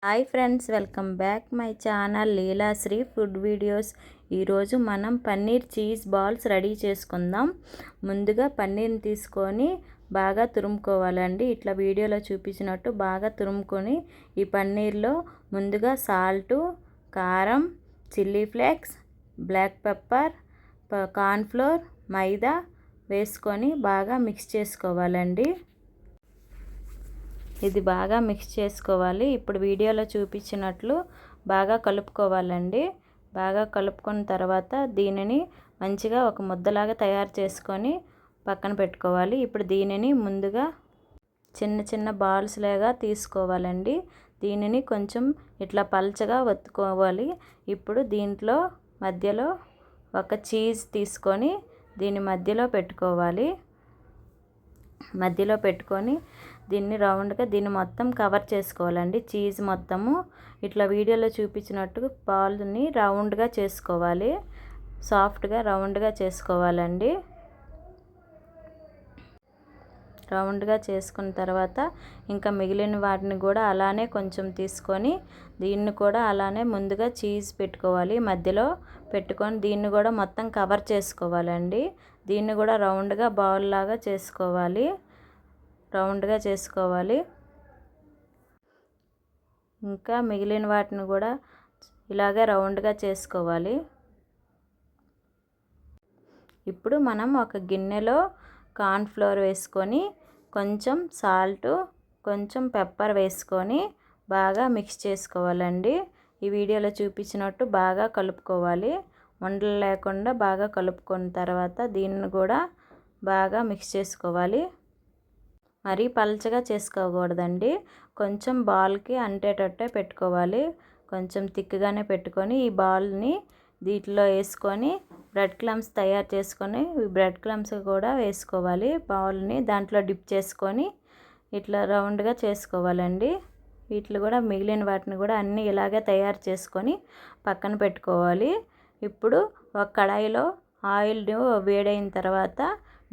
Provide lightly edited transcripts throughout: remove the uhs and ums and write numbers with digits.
Hi friends, welcome back my channel Leelasri food videos. ఈరోజు మనం paneer cheese balls ready చేసుకుందాం. ముందుగా పన్నీర్ని తీసుకొని బాగా తురుముకోవాలండి. ఇట్లా వీడియోలో చూపించినట్టు బాగా తురుముకొని ఈ పన్నీర్లో ముందుగా సాల్టు, కారం, chilli flakes, black pepper, cornflour, maida వేసుకొని బాగా మిక్స్ చేసుకోవాలండి. ఇది బాగా మిక్స్ చేసుకోవాలి. ఇప్పుడు వీడియోలో చూపించినట్లు బాగా కలుపుకోవాలండి. బాగా కలుపుకున్న తర్వాత దీనిని మంచిగా ఒక ముద్దలాగా తయారు చేసుకొని పక్కన పెట్టుకోవాలి. ఇప్పుడు దీనిని ముందుగా చిన్న చిన్న బాల్స్ లాగా తీసుకోవాలండి. దీనిని కొంచెం ఇట్లా పల్చగా ఒత్తుకోవాలి. ఇప్పుడు దీంట్లో మధ్యలో ఒక చీజ్ తీసుకొని దీని మధ్యలో పెట్టుకోవాలి. మధ్యలో పెట్టుకొని దీన్ని రౌండ్గా దీన్ని మొత్తం కవర్ చేసుకోవాలండి. చీజ్ మొత్తము ఇట్లా వీడియోలో చూపించినట్టు బాల్ని రౌండ్గా చేసుకోవాలి. సాఫ్ట్గా రౌండ్గా చేసుకోవాలండి. రౌండ్గా చేసుకున్న తర్వాత ఇంకా మిగిలిన వాటిని కూడా అలానే కొంచెం తీసుకొని దీన్ని కూడా అలానే ముందుగా చీజ్ పెట్టుకోవాలి. మధ్యలో పెట్టుకొని దీన్ని కూడా మొత్తం కవర్ చేసుకోవాలండి. దీన్ని కూడా రౌండ్గా బౌల్ లాగా చేసుకోవాలి. రౌండ్గా చేసుకోవాలి. ఇంకా మిగిలిన వాటిని కూడా ఇలాగే రౌండ్గా చేసుకోవాలి. ఇప్పుడు మనం ఒక గిన్నెలో కార్న్ఫ్లోర్ వేసుకొని కొంచెం సాల్టు, కొంచెం పెప్పర్ వేసుకొని బాగా మిక్స్ చేసుకోవాలండి. ఈ వీడియోలో చూపించినట్టు బాగా కలుపుకోవాలి. ఉండలు లేకుండా బాగా కలుపుకున్న తర్వాత దీన్ని కూడా బాగా మిక్స్ చేసుకోవాలి. మరీ పల్చగా చేసుకోకూడదండి. కొంచెం బాల్కి అంటేటట్టే పెట్టుకోవాలి. కొంచెం థిక్గానే పెట్టుకొని ఈ బాల్ని దీంట్లో వేసుకొని బ్రెడ్ క్రమ్స్ తయారు చేసుకొని బ్రెడ్ క్రమ్స్ కూడా వేసుకోవాలి. బౌల్ని దాంట్లో డిప్ చేసుకొని ఇట్లా రౌండ్గా చేసుకోవాలండి. వీటిని కూడా మిగిలిన వాటిని కూడా అన్నీ ఇలాగే తయారు చేసుకొని పక్కన పెట్టుకోవాలి. ఇప్పుడు ఒక కడాయిలో ఆయిల్ వేడైన తర్వాత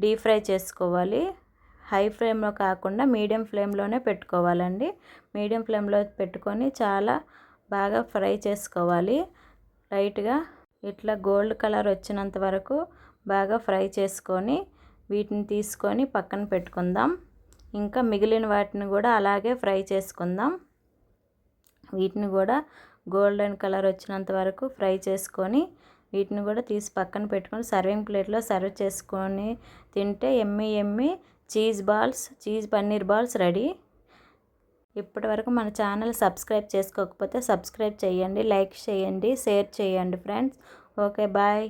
డీప్ ఫ్రై చేసుకోవాలి. హై ఫ్లేమ్లో కాకుండా మీడియం ఫ్లేమ్లోనే పెట్టుకోవాలండి. మీడియం ఫ్లేమ్లో పెట్టుకొని చాలా బాగా ఫ్రై చేసుకోవాలి. లైట్గా ఇట్లా గోల్డ్ కలర్ వచ్చినంత వరకు బాగా ఫ్రై చేసుకొని వీటిని తీసుకొని పక్కన పెట్టుకుందాం. ఇంకా మిగిలిన వాటిని కూడా అలాగే ఫ్రై చేసుకుందాం. వీటిని కూడా గోల్డెన్ కలర్ వచ్చినంత వరకు ఫ్రై చేసుకొని వీటిని కూడా తీసి పక్కన పెట్టుకొని సర్వింగ్ ప్లేట్లో సర్వ్ చేసుకొని తింటే yummy yummy cheese paneer balls ready. ఇప్పటివరకు మన ఛానల్ సబ్స్క్రైబ్ చేసుకోకపోతే సబ్స్క్రైబ్ చేయండి, లైక్ చేయండి, షేర్ చేయండి ఫ్రెండ్స్. Okay, bye.